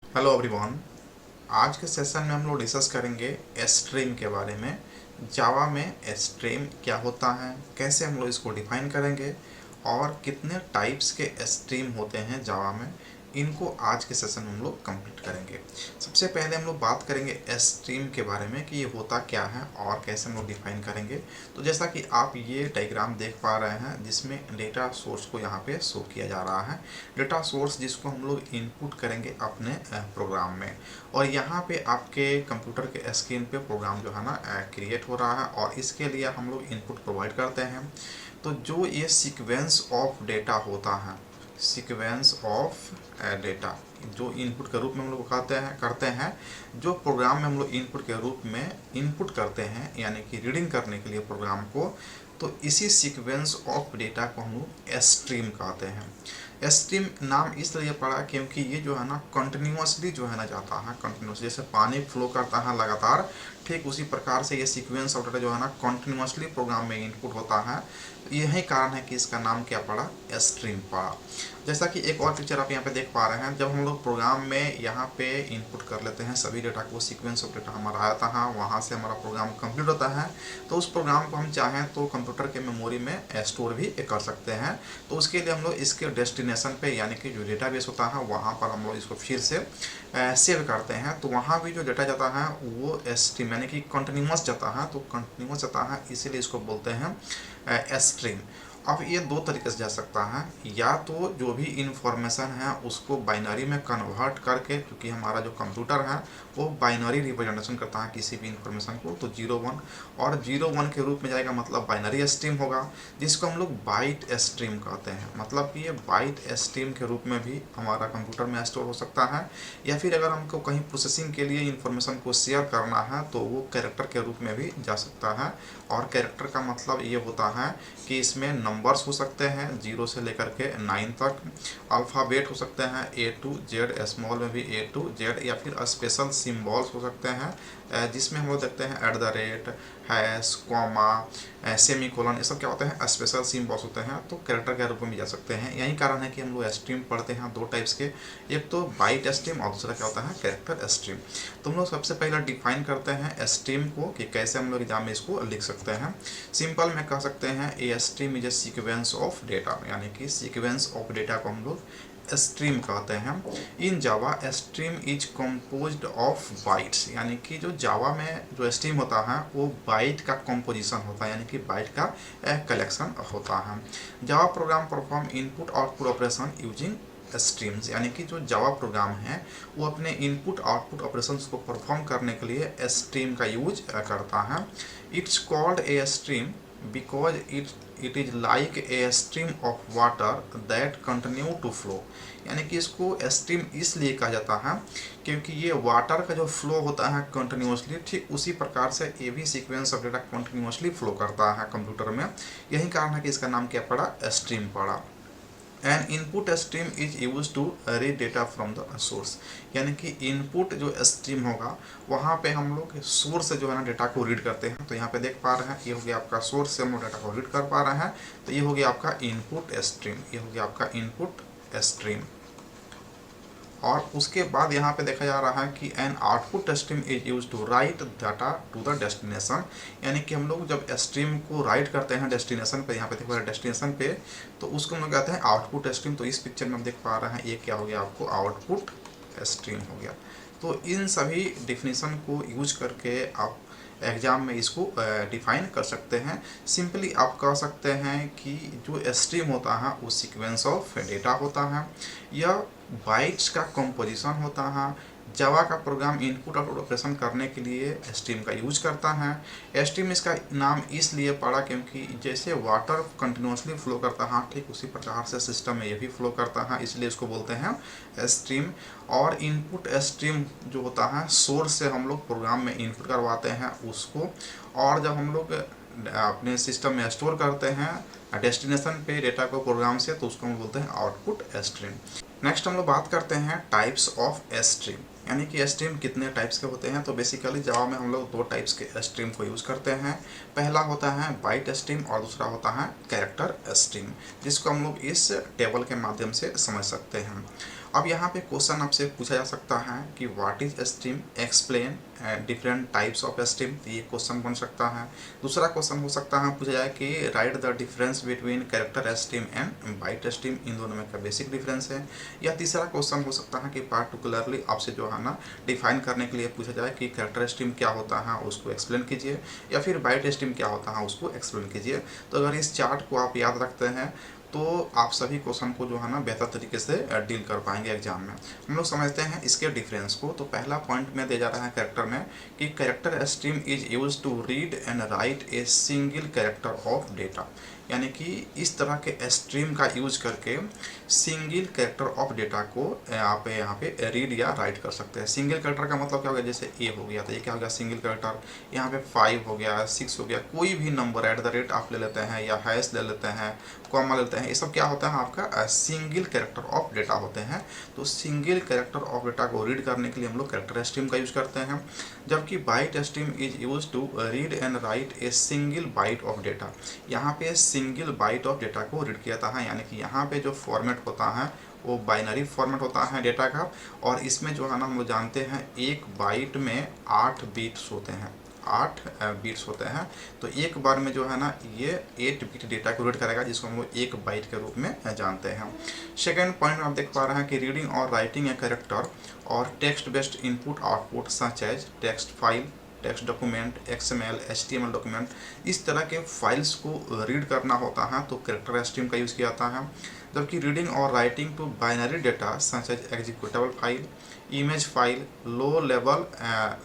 Hello everyone. आज के session में हम लोग डिस्कस करेंगे स्ट्रीम के बारे में। जावा में स्ट्रीम क्या होता है, कैसे हम लोग इसको डिफाइन करेंगे और कितने टाइप्स के स्ट्रीम होते हैं जावा में, इनको आज के सेशन में हम लोग कंप्लीट करेंगे। सबसे पहले हम लोग बात करेंगे स्ट्रीम के बारे में कि ये होता क्या है और कैसे हम लोग डिफाइन करेंगे। तो जैसा कि आप ये डायग्राम देख पा रहे हैं जिसमें डेटा सोर्स को यहाँ पे शो किया जा रहा है। डेटा सोर्स जिसको हम लोग इनपुट करेंगे अपने प्रोग्राम में, और यहाँ पे आपके कंप्यूटर के स्क्रीन पे प्रोग्राम जो है ना क्रिएट हो रहा है और इसके लिए हम लोग इनपुट प्रोवाइड करते हैं। तो जो ये सीक्वेंस ऑफ डेटा होता है, सीक्वेंस ऑफ डेटा जो इनपुट के रूप में हम लोग करते हैं, जो प्रोग्राम में हम लोग इनपुट के रूप में इनपुट करते हैं यानी कि रीडिंग करने के लिए प्रोग्राम को, तो इसी सीक्वेंस ऑफ डेटा को हम लोग स्ट्रीम कहते हैं। स्ट्रीम नाम इसलिए पड़ा क्योंकि ये जो है ना कंटिन्यूसली जो है ना जाता है, कंटिन्यूस जैसे पानी फ्लो करता है लगातार, ठीक उसी प्रकार से ये सीक्वेंस ऑफ डेटा जो है ना कंटिन्यूसली प्रोग्राम में इनपुट होता है। यही कारण है कि इसका नाम क्या पड़ा, स्ट्रीम पड़ा। जैसा कि एक और पिक्चर आप यहाँ पे देख पा रहे हैं, जब हम लोग प्रोग्राम में यहाँ पे इनपुट कर लेते हैं सभी डेटा को, सीक्वेंस ऑफ डेटा हमारा आता है, वहाँ से हमारा प्रोग्राम कंप्लीट होता है, तो उस प्रोग्राम को हम चाहें तो कंप्यूटर के मेमोरी में स्टोर भी कर सकते हैं। तो उसके लिए हम लोग इसके डेस्टिनेशन पे यानी कि जो डेटाबेस होता है वहाँ पर हम लोग इसको फिर से सेव करते हैं। तो वहाँ भी जो डेटा जाता है वो स्ट्रीम यानी कि कंटिन्यूस जाता है, तो कंटिन्यूस जाता है इसीलिए इसको बोलते हैं स्ट्रीम। अब ये दो तरीके से जा सकता है, या तो जो भी इंफॉर्मेशन है उसको बाइनरी में कन्वर्ट करके, क्योंकि हमारा जो कंप्यूटर है वो बाइनरी रिप्रेजेंटेशन करता है किसी भी इंफॉर्मेशन को, तो 0 1 और 0 1 के रूप में जाएगा, मतलब बाइनरी स्ट्रीम होगा, जिसको हम लोग बाइट स्ट्रीम कहते हैं। मतलब कि ये बाइट स्ट्रीम के रूप में भी हमारा कंप्यूटर में स्टोर हो सकता है, या फिर अगर हमको कहीं प्रोसेसिंग के लिए इंफॉर्मेशन को शेयर करना है तो वो कैरेक्टर के रूप में भी जा सकता है। और कैरेक्टर का मतलब ये होता है कि इसमें नंबर्स हो सकते हैं 0 से लेकर के 9 तक, अल्फ़ाबेट हो सकते हैं A to Z, स्मॉल में भी A to Z, या फिर स्पेशल सिम्बॉल्स हो सकते हैं जिसमें हम लोग देखते हैं @ हैश, कॉमा, सेमी कोलन, ये सब क्या होते हैं, स्पेशल सिम्बॉल्स होते हैं, तो कैरेक्टर के रूप में भी जा सकते हैं। यही कारण है कि हम लोग स्ट्रीम पढ़ते हैं दो टाइप्स के, एक तो बाइट स्ट्रीम और दूसरा क्या होता है, कैरेक्टर स्ट्रीम। तो हम लोग सबसे पहले डिफाइन करते हैं स्ट्रीम को कि कैसे हम लोग एग्जाम में इसको लिख सकते हैं। सिंपल में कह सकते हैं a stream is a sequence of data, यानी कि सीक्वेंस ऑफ डेटा को हम लोग स्ट्रीम कहते हैं। In Java stream is composed of bytes, यानी कि जो जावा में जो स्ट्रीम होता है वो बाइट का कंपोजिशन होता है, यानी कि बाइट का कलेक्शन होता है। Java program perform input output operation using streams, यानी कि जो जावा प्रोग्राम है वो अपने इनपुट आउटपुट ऑपरेशंस को परफॉर्म करने के लिए स्ट्रीम का यूज करता है। It's called a stream because it is like a stream of water that continue to flow, यानी कि इसको स्ट्रीम इसलिए कहा जाता है क्योंकि ये वाटर का जो फ्लो होता है कंटिन्यूसली, ठीक उसी प्रकार से ये भी sequence of data continuously flow करता है कंप्यूटर में। यही कारण है कि इसका नाम क्या पड़ा, स्ट्रीम पड़ा। An input stream is use to read data from the source, यानी कि इनपुट जो स्ट्रीम होगा वहाँ पे हम लोग सोर्स से जो है ना डेटा को रीड करते हैं। तो यहाँ पे देख पा रहे हैं ये हो गया आपका सोर्स से हम लोग डेटा को रीड कर पा रहे हैं, तो ये हो गया आपका इनपुट स्ट्रीम, ये हो गया आपका इनपुट स्ट्रीम। और उसके बाद यहाँ पे देखा जा रहा है कि an output stream is use to write data to the destination, यानी कि हम लोग जब स्ट्रीम को राइट करते हैं डेस्टिनेशन पे, यहाँ पे देखो डेस्टिनेशन पे, तो उसको हम लोग कहते हैं आउटपुट स्ट्रीम। तो इस पिक्चर में हम देख पा रहे हैं ये क्या हो गया, आपको आउटपुट स्ट्रीम हो गया। तो इन सभी डिफिनीशन को यूज करके आप एग्जाम में इसको डिफाइन कर सकते हैं। सिंपली आप कह सकते हैं कि जो स्ट्रीम होता है वो सीक्वेंस ऑफ डेटा होता है, या बाइट्स का कंपोजिशन होता है। जावा का प्रोग्राम इनपुट आउटपुट ऑपरेशन करने के लिए स्ट्रीम का यूज करता है। स्ट्रीम इसका नाम इसलिए पड़ा क्योंकि जैसे वाटर कंटिन्यूसली फ्लो करता है, ठीक उसी प्रकार से सिस्टम में ये भी फ्लो करता है, इसलिए इसको बोलते हैं स्ट्रीम। और इनपुट स्ट्रीम जो होता है सोर्स से हम लोग प्रोग्राम में इनपुट करवाते हैं उसको, और जब हम लोग अपने सिस्टम में स्टोर करते हैं डेस्टिनेशन पे डेटा को प्रोग्राम से, तो उसको हम बोलते हैं आउटपुट स्ट्रीम। नेक्स्ट हम लोग बात करते हैं टाइप्स ऑफ स्ट्रीम, यानी कि स्ट्रीम कितने टाइप्स के होते हैं। तो बेसिकली जावा में हम लोग दो टाइप्स के स्ट्रीम को यूज़ करते हैं। पहला होता है बाइट स्ट्रीम और दूसरा होता है कैरेक्टर स्ट्रीम, जिसको हम लोग इस टेबल के माध्यम से समझ सकते हैं। अब यहाँ पे क्वेश्चन आपसे पूछा जा सकता है कि what is stream, explain different types of stream, ये क्वेश्चन बन सकता है। दूसरा क्वेश्चन हो सकता है पूछा जाए कि write the difference between character stream and byte stream, इन दोनों में क्या बेसिक डिफरेंस है। या तीसरा क्वेश्चन हो सकता है कि पार्टिकुलरली आपसे जो है ना डिफाइन करने के लिए पूछा जाए कि कैरेक्टर स्ट्रीम क्या होता है उसको एक्सप्लेन कीजिए, या फिर बाइट स्ट्रीम क्या होता है उसको एक्सप्लेन कीजिए। तो अगर इस चार्ट को आप याद रखते हैं तो आप सभी क्वेश्चन को जो है ना बेहतर तरीके से डील कर पाएंगे एग्जाम में। हम लोग समझते हैं इसके डिफरेंस को। तो पहला पॉइंट में दिया जा रहा है कैरेक्टर में कि character stream is use to read and write a single character of data, यानी कि इस तरह के स्ट्रीम का यूज करके सिंगल कैरेक्टर ऑफ डेटा को आप यहाँ पे रीड या राइट कर सकते हैं। सिंगल कैरेक्टर का मतलब क्या हो गया, जैसे ए हो गया तो ये क्या हो गया सिंगल कैरेक्टर, यहाँ पे 5 हो गया, 6 हो गया, कोई भी नंबर एट द रेट आप ले लेते हैं या हैश ले लेते हैं, कॉमा लेते हैं, ये सब क्या होता है आपका सिंगल कैरेक्टर ऑफ डेटा होते हैं। तो सिंगल कैरेक्टर ऑफ डेटा को रीड करने के लिए हम लोग कैरेक्टर स्ट्रीम का यूज करते हैं। जबकि byte stream is use to read and write a single byte of data, यहाँ पे सिंगल बाइट ऑफ डेटा को रीड किया था, यानी कि यहाँ पे जो फॉर्मेट होता है वो बाइनरी फॉर्मेट होता है डेटा का। और इसमें जो है ना हम लोग जानते हैं एक बाइट में 8 बिट्स होते हैं, 8 बिट्स होते हैं। तो एक बार में जो है ना ये 8 बिट डेटा को रीड करेगा, जिसको हम लोग एक बाइट के रूप में जानते हैं। सेकेंड पॉइंट में आप देख पा रहे हैं कि रीडिंग और राइटिंग ए कैरेक्टर और text based input output such as text file, text document, XML, HTML document, इस तरह के फाइल्स को रीड करना होता है तो कैरेक्टर स्ट्रीम का यूज़ किया जाता है। जबकि रीडिंग और writing to binary data such as executable file, image file, low level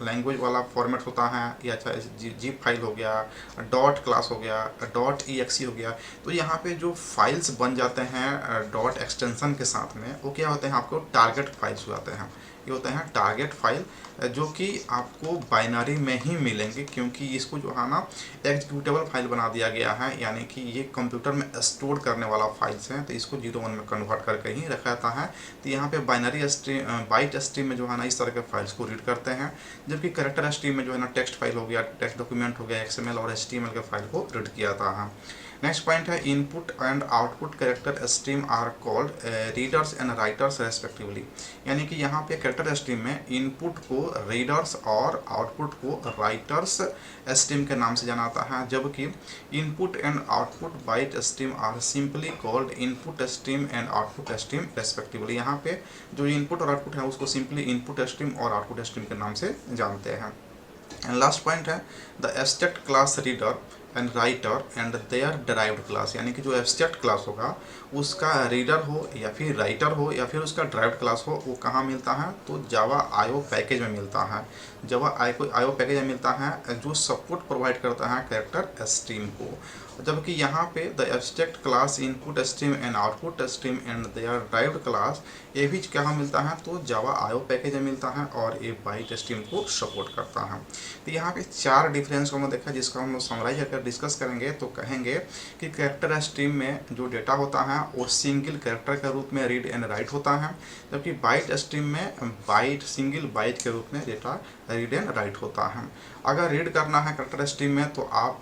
language वाला फॉर्मेट होता है, या चाहे जीप फाइल हो गया, डॉट क्लास हो गया, डॉट EXE हो गया। तो यहाँ पे जो फाइल्स बन जाते हैं डॉट एक्सटेंशन के साथ में, वो क्या होते हैं आपको टारगेट फाइल्स हो जाते हैं। ये होते हैं टारगेट फाइल जो कि आपको बाइनरी में ही मिलेंगे, क्योंकि इसको जो है ना एग्जीक्यूटेबल फाइल बना दिया गया है, यानी कि ये कंप्यूटर में स्टोर करने वाला फाइल्स हैं, तो इसको 0-1 में कन्वर्ट करके ही रखा जाता है। तो यहाँ पे बाइनरी स्ट्रीम, बाइट स्ट्रीम में जो है ना इस तरह के फाइल्स को रीड करते हैं। जबकि कैरेक्टर स्ट्रीम में जो है ना टेक्स्ट फाइल हो गया, टेक्स्ट डॉक्यूमेंट हो गया, XML और HTML के फाइल को रीड किया जाता है। नेक्स्ट पॉइंट है input and output character stream are called readers and writers respectively, यानी कि यहाँ पे कैरेक्टर स्ट्रीम में इनपुट को रीडर्स और आउटपुट को राइटर्स स्ट्रीम के नाम से जाना जाता है। जबकि input and output byte stream are simply called input stream and output stream respectively. यहाँ पे जो इनपुट और आउटपुट है उसको सिंपली इनपुट स्ट्रीम और आउटपुट स्ट्रीम के नाम से जानते हैं। एंड लास्ट पॉइंट है the abstract class reader and writer and their derived class, यानी कि जो एब्स्ट्रैक्ट क्लास होगा उसका रीडर हो या फिर राइटर हो या फिर उसका डिराइव्ड क्लास हो, वो कहाँ मिलता है तो जावा IO पैकेज में मिलता है। जावा IO पैकेज में मिलता है जो सपोर्ट प्रोवाइड करता है कैरेक्टर स्ट्रीम को। जबकि यहाँ पे the abstract class input stream and output stream and their derived class, ये भी कहाँ मिलता है तो जावा IO पैकेज में मिलता है और ये बाइट स्ट्रीम को सपोर्ट करता है। तो यहाँ पे 4 डिफरेंस को हम देखा, जिसको हम लोग समराइज अगर डिस्कस करेंगे तो कहेंगे कि कैरेक्टर स्ट्रीम में जो डेटा होता है वो सिंगल कैरेक्टर के रूप में रीड एंड राइट होता है, जबकि बाइट स्ट्रीम में बाइट सिंगल बाइट के रूप में डेटा रीड एंड राइट होता है। अगर रीड करना है कैरेक्टर स्ट्रीम में तो आप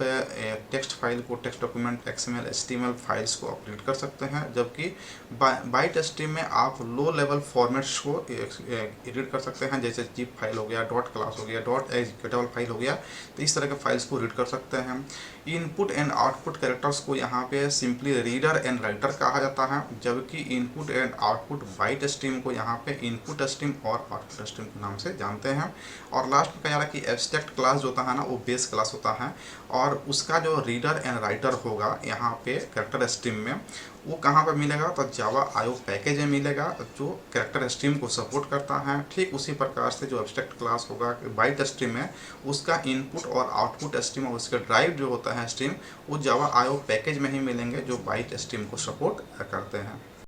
टेक्स्ट फाइल को, text document, XML, HTML files को आप रीड कर सकते हैं। जबकि बाइट स्ट्रीम में आप लो लेवल फॉर्मेट्स को रीड कर सकते हैं, जैसे जीप फाइल हो गया, डॉट क्लास हो गया, डॉट एग्जीक्यूटेबल फाइल हो गया, तो इस तरह के फाइल्स को रीड कर सकते हैं। इनपुट एंड आउटपुट कैरेक्टर्स को यहाँ पे सिंपली रीडर एंड राइटर कहा जाता है, जबकि input and output byte stream को यहाँ पे इनपुट स्ट्रीम और आउटपुट स्ट्रीम के नाम से जानते हैं। और लास्ट में कहा जा रहा है कि एब्स्ट्रैक्ट क्लास जो होता है ना वो बेस क्लास होता है, और उसका जो रीडर एंड राइटर होगा यहाँ पे कैरेक्टर स्ट्रीम में, वो कहाँ पर मिलेगा तो जावा IO पैकेज में मिलेगा जो कैरेक्टर स्ट्रीम को सपोर्ट करता है। ठीक उसी प्रकार से जो एब्स्ट्रैक्ट क्लास होगा बाइट स्ट्रीम में, उसका इनपुट और आउटपुट स्ट्रीम और उसका ड्राइव जो होता है स्ट्रीम, वो जावा IO पैकेज में ही मिलेंगे जो बाइट स्ट्रीम को सपोर्ट करते हैं।